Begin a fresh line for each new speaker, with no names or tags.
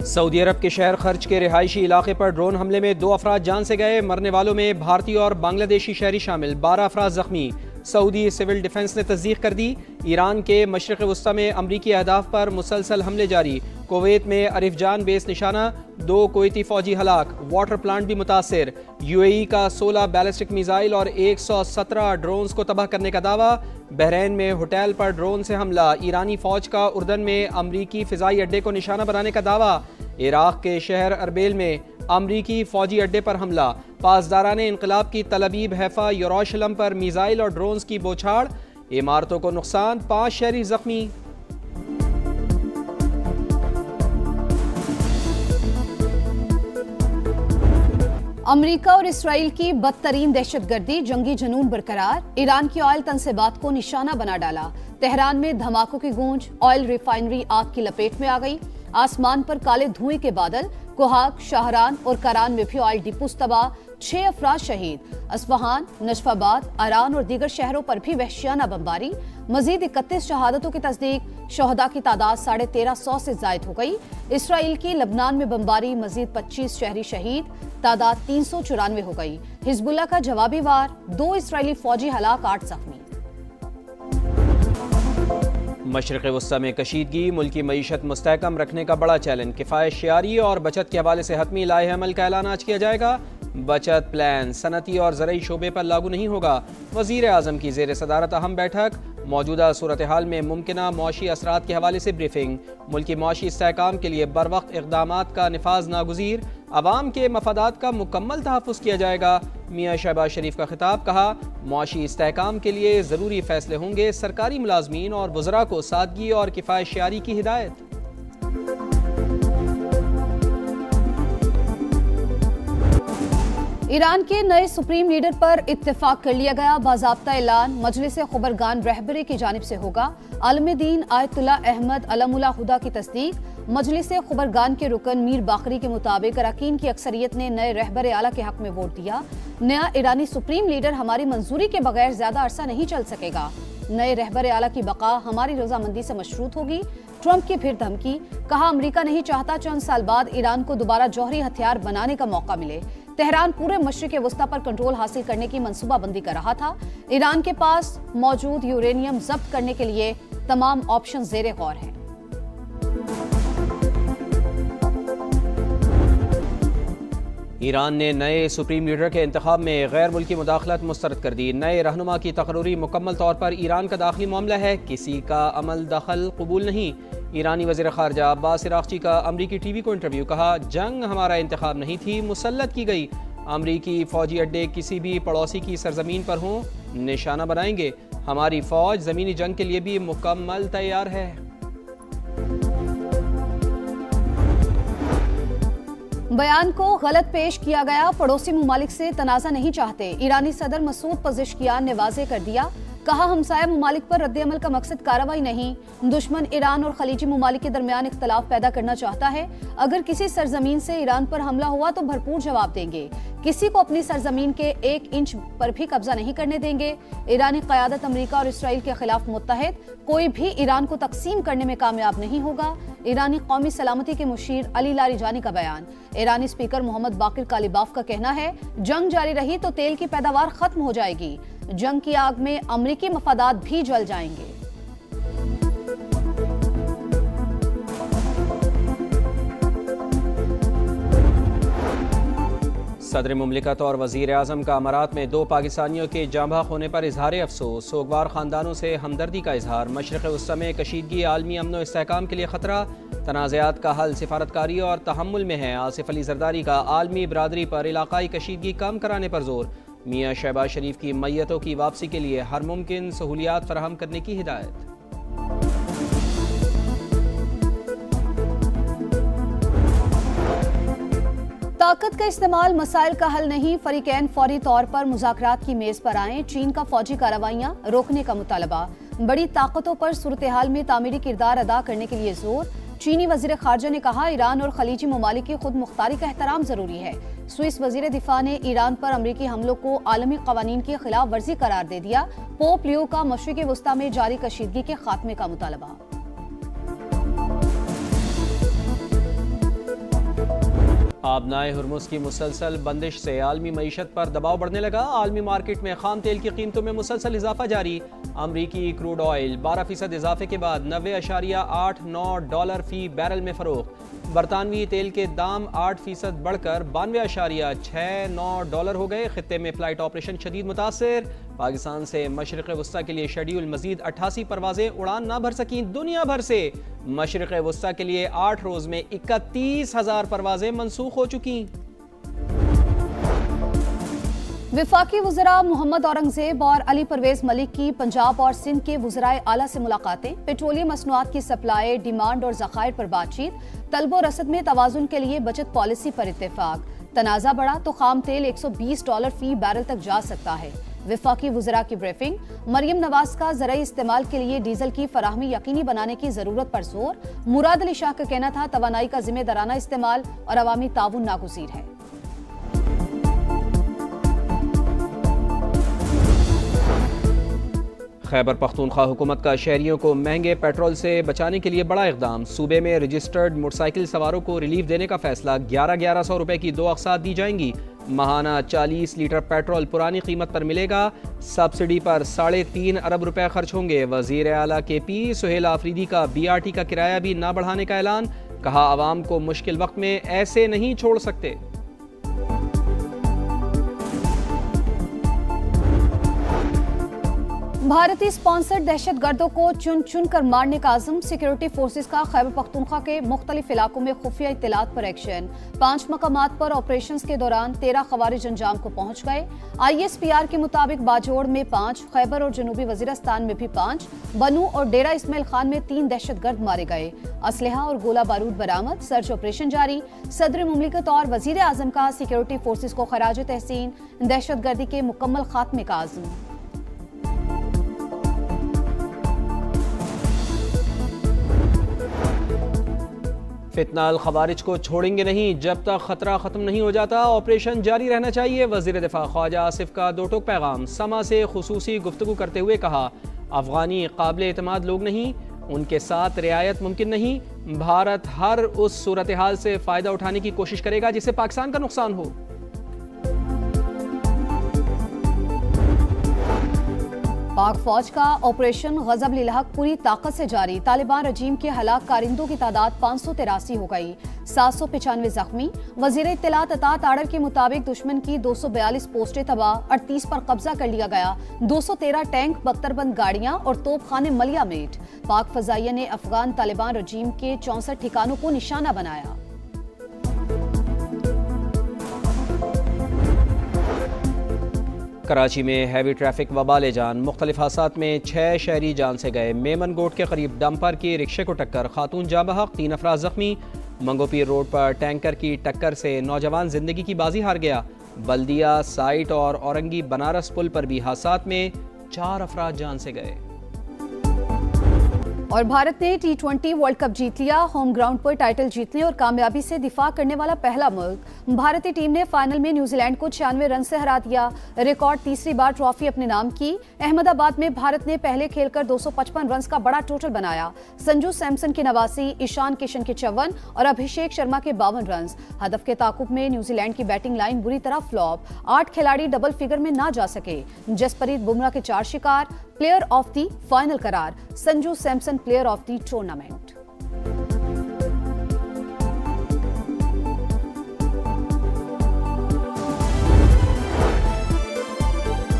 سعودی عرب کے شہر خرچ کے رہائشی علاقے پر ڈرون حملے میں 2 افراد جان سے گئے، مرنے والوں میں بھارتی اور بنگلہ دیشی شہری شامل، 12 افراد زخمی۔ سعودی سول ڈیفنس نے تصدیق کر دی۔ ایران کے مشرق وسطی میں امریکی اہداف پر مسلسل حملے جاری، کویت میں عرف جان بیس نشانہ، 2 کویتی فوجی ہلاک، واٹر پلانٹ بھی متاثر۔ یو اے ای کا 16 بیلسٹک میزائل اور 117 ڈرونز کو تباہ کرنے کا دعویٰ۔ بحرین میں ہوٹل پر ڈرون سے حملہ، ایرانی فوج کا اردن میں امریکی فضائی اڈے کو نشانہ بنانے کا دعویٰ۔ عراق کے شہر اربیل میں امریکی فوجی اڈے پر حملہ، پاسداران انقلاب کی تل ابیب حیفا یروشلم پر میزائل اور ڈرونز کی بوچھاڑ، عمارتوں کو نقصان، 5 شہری زخمی۔
امریکہ اور اسرائیل کی بدترین دہشت گردی، جنگی جنون برقرار، ایران کی آئل تنصیبات کو نشانہ بنا ڈالا۔ تہران میں دھماکوں کی گونج، آئل ریفائنری آگ کی لپیٹ میں آ گئی۔ آسمان پر کالے دھوئیں کے بادل، کوہاگ، شاہران اور کران میں بھی آئل ڈپوز تباہ، 6 افراد شہید۔ اصفہان، نجف آباد، اران اور دیگر شہروں پر بھی وحشیانہ بمباری، مزید 31 شہادتوں کی تصدیق، شہداء کی تعداد 1350 سے زائد ہو گئی۔ اسرائیل کی لبنان میں بمباری، مزید 25 شہری شہید، تعداد 394 ہو گئی۔ حزب اللہ کا جوابی وار، 2 اسرائیلی فوجی ہلاک، 8 زخمی۔
مشرق وسطی میں کشیدگی، ملکی معیشت مستحکم رکھنے کا بڑا چیلنج، کفایت شعاری اور بچت کے حوالے سے حتمی لائحہ عمل کا اعلان آج کیا جائے گا۔ بچت پلان صنعتی اور زرعی شعبے پر لاگو نہیں ہوگا۔ وزیر اعظم کی زیر صدارت اہم بیٹھک، موجودہ صورتحال میں ممکنہ معاشی اثرات کے حوالے سے بریفنگ، ملکی معاشی استحکام کے لیے بروقت اقدامات کا نفاذ ناگزیر، عوام کے مفادات کا مکمل تحفظ کیا جائے گا۔ میاں شہباز شریف کا خطاب، کہا معاشی استحکام کے لیے ضروری فیصلے ہوں گے، سرکاری ملازمین اور وزراء کو سادگی اور کفایت شعاری کی ہدایت۔
ایران کے نئے سپریم لیڈر پر اتفاق کر لیا گیا، باضابطہ اعلان مجلس خبرگان رہبری کی جانب سے ہوگا۔ عالم دین آیت اللہ احمد علم اللہ خدا کی تصدیق، مجلس خبرگان کے رکن میر باقری کے مطابق اراکین کی اکثریت نے نئے رہبر اعلیٰ کے حق میں ووٹ دیا۔ نیا ایرانی سپریم لیڈر ہماری منظوری کے بغیر زیادہ عرصہ نہیں چل سکے گا۔ نئے رہبر اعلیٰ کی بقا ہماری رضامندی سے مشروط ہوگی۔ ٹرمپ کی پھر دھمکی، کہا امریکہ نہیں چاہتا چند سال بعد ایران کو دوبارہ جوہری ہتھیار بنانے کا موقع ملے۔ تہران پورے مشرق وسطی پر کنٹرول حاصل کرنے کی منصوبہ بندی کر رہا تھا۔ ایران کے پاس موجود یورینیم ضبط کرنے کے لیے تمام آپشن زیر غور ہیں۔
ایران نے نئے سپریم لیڈر کے انتخاب میں غیر ملکی مداخلت مسترد کر دی۔ نئے رہنما کی تقرری مکمل طور پر ایران کا داخلی معاملہ ہے، کسی کا عمل دخل قبول نہیں۔ ایرانی وزیر خارجہ عباس عراقچی کا امریکی ٹی وی کو انٹرویو، کہا جنگ ہمارا انتخاب نہیں تھی، مسلط کی گئی۔ امریکی فوجی اڈے کسی بھی پڑوسی کی سرزمین پر ہوں، نشانہ بنائیں گے۔ ہماری فوج زمینی جنگ کے لیے بھی مکمل تیار ہے۔
بیان کو غلط پیش کیا گیا، پڑوسی ممالک سے تنازع نہیں چاہتے۔ ایرانی صدر مسعود پزشکیان نے واضح کر دیا، کہا ہمسایہ ممالک پر رد عمل کا مقصد کارروائی نہیں، دشمن ایران اور خلیجی ممالک کے درمیان اختلاف پیدا کرنا چاہتا ہے۔ اگر کسی سرزمین سے ایران پر حملہ ہوا تو بھرپور جواب دیں گے، کسی کو اپنی سرزمین کے 1 انچ پر بھی قبضہ نہیں کرنے دیں گے۔ ایرانی قیادت امریکہ اور اسرائیل کے خلاف متحد، کوئی بھی ایران کو تقسیم کرنے میں کامیاب نہیں ہوگا۔ ایرانی قومی سلامتی کے مشیر علی لاریجانی کا بیان۔ ایرانی اسپیکر محمد باقر کالیباف کا کہنا ہے، جنگ جاری رہی تو تیل کی پیداوار ختم ہو جائے گی، جنگ کی آگ میں امریکی مفادات بھی جل جائیں گے۔
صدر مملکت اور وزیر اعظم کا امارات میں 2 پاکستانیوں کے جاں بحق ہونے پر اظہار افسوس، سوگوار خاندانوں سے ہمدردی کا اظہار۔ مشرق وسطی میں کشیدگی عالمی امن و استحکام کے لیے خطرہ، تنازعات کا حل سفارتکاری اور تحمل میں ہے۔ آصف علی زرداری کا عالمی برادری پر علاقائی کشیدگی کم کرانے پر زور، میاں شہباز شریف کی میتوں کی واپسی کے لیے ہر ممکن سہولیات فراہم کرنے کی ہدایت۔
طاقت کا استعمال مسائل کا حل نہیں، فریقین فوری طور پر مذاکرات کی میز پر آئیں، چین کا فوجی کارروائیاں روکنے کا مطالبہ۔ بڑی طاقتوں پر صورتحال میں تعمیری کردار ادا کرنے کے لیے زور۔ چینی وزیر خارجہ نے کہا ایران اور خلیجی ممالک کی خود مختاری کا احترام ضروری ہے۔ سوئس وزیر دفاع نے ایران پر امریکی حملوں کو عالمی قوانین کی خلاف ورزی قرار دے دیا۔ پوپ لیو کا مشرق وسطی میں جاری کشیدگی کے خاتمے کا مطالبہ۔
آبنائے ہرمز کی مسلسل بندش سے عالمی معیشت پر دباؤ بڑھنے لگا. عالمی مارکیٹ میں خام تیل کی قیمتوں میں مسلسل اضافہ جاری. امریکی کروڈ آئل 12% اضافے کے بعد $90.89 فی بیرل میں فروخت. برطانوی تیل کے دام 8% بڑھ کر $92.69 ہو گئے. خطے میں فلائٹ آپریشن شدید متاثر. پاکستان سے مشرق وسطی کے لیے شیڈیول مزید 88 پروازیں اڑان نہ بھر سکیں. دنیا بھر سے مشرق وسطی کے لیے 8 روز میں 31,000 پروازیں منسوخ ہو چکی.
وفاقی وزراء محمد اورنگزیب اور علی پرویز ملک کی پنجاب اور سندھ کے وزرائے اعلیٰ سے ملاقاتیں. پیٹرولیم مصنوعات کی سپلائی، ڈیمانڈ اور ذخائر پر بات چیت. طلب و رسد میں توازن کے لیے بچت پالیسی پر اتفاق. تنازع بڑھا تو خام تیل $120 فی بیرل تک جا سکتا ہے. وفاقی وزراء کی بریفنگ. مریم نواز کا زرعی استعمال کے لیے ڈیزل کی فراہمی یقینی بنانے کی ضرورت پر زور. مراد علی شاہ کا کہنا تھا توانائی کا ذمہ دارانہ استعمال اور عوامی تعاون ناگزیر ہے.
خیبر پختونخوا حکومت کا شہریوں کو مہنگے پیٹرول سے بچانے کے لیے بڑا اقدام. صوبے میں رجسٹرڈ موٹر سائیکل سواروں کو ریلیف دینے کا فیصلہ. 1100 روپے کی 2 اقساط دی جائیں گی. ماہانہ 40 لیٹر پیٹرول پرانی قیمت پر ملے گا. سبسڈی پر 3.5 ارب روپے خرچ ہوں گے. وزیر اعلیٰ کے پی سہیل آفریدی کا BRT کا کرایہ بھی نہ بڑھانے کا اعلان. کہا عوام کو مشکل وقت میں ایسے نہیں چھوڑ سکتے.
بھارتی سپانسرڈ دہشت گردوں کو چن چن کر مارنے کا عزم. سیکیورٹی فورسز کا خیبر پختونخوا کے مختلف علاقوں میں خفیہ اطلاعات پر ایکشن. 5 مقامات پر آپریشنز کے دوران 13 خوارج انجام کو پہنچ گئے. ISPR کے مطابق باجوڑ میں 5، خیبر اور جنوبی وزیرستان میں بھی 5، بنو اور ڈیرہ اسماعیل خان میں 3 دہشت گرد مارے گئے. اسلحہ اور گولہ بارود برآمد. سرچ آپریشن جاری. صدر مملکت اور وزیر اعظم کا سیکیورٹی فورسز کو خراج تحسین. دہشت گردی کے مکمل خاتمے کا عزم.
فتنہ الخوارج کو چھوڑیں گے نہیں جب تک خطرہ ختم نہیں ہو جاتا. آپریشن جاری رہنا چاہیے. وزیر دفاع خواجہ آصف کا 2 ٹوک پیغام. سما سے خصوصی گفتگو کرتے ہوئے کہا افغانی قابل اعتماد لوگ نہیں، ان کے ساتھ رعایت ممکن نہیں. بھارت ہر اس صورتحال سے فائدہ اٹھانے کی کوشش کرے گا جس سے پاکستان کا نقصان ہو.
پاک فوج کا آپریشن غضب للحق پوری طاقت سے جاری. طالبان رجیم کے ہلاک کارندوں کی تعداد 583 ہو گئی. 795 زخمی. وزیر اطلاعات عطا تاڑر کے مطابق دشمن کی 242 پوسٹیں تباہ، 38 پر قبضہ کر لیا گیا. 213 ٹینک، بختربند گاڑیاں اور توپ خانے ملیا میٹ. پاک فضائیہ نے افغان طالبان رجیم کے 64 ٹھکانوں کو نشانہ بنایا.
کراچی میں ہیوی ٹریفک وبال جان. مختلف حادثات میں 6 شہری جان سے گئے. میمن گوٹ کے قریب ڈمپر کی رکشے کو ٹکر، خاتون جاں بحق، 3 افراد زخمی. منگو پیر روڈ پر ٹینکر کی ٹکر سے نوجوان زندگی کی بازی ہار گیا. بلدیہ سائٹ اور اورنگی بنارس پل پر بھی حادثات میں 4 افراد جان سے گئے.
اور بھارت نے T20 ورلڈ کپ جیت لیا. ہوم گراؤنڈ پر ٹائٹل جیتنے اور کامیابی سے دفاع کرنے والا پہلا ملک. بھارتی ٹیم نے فائنل میں نیوزی لینڈ کو 96 رن سے ہرا دیا. ریکارڈ تیسری بار ٹرافی اپنے نام کی. احمد آباد میں بھارت نے پہلے کھیل کر 255 رنز کا بڑا ٹوٹل بنایا. سنجو سیمسن کے 89، ایشان کشن کے 54 اور ابھیشیک شرما کے 52 رنز. ہدف کے تعاقب میں نیوزی لینڈ کی بیٹنگ لائن بری طرح فلاپ. 8 کھلاڑی ڈبل فگر میں نہ جا سکے. جسپریت بمراہ کے 4 شکار. پلیئر آف دی فائنل قرار. Sanju Samson player of the tournament.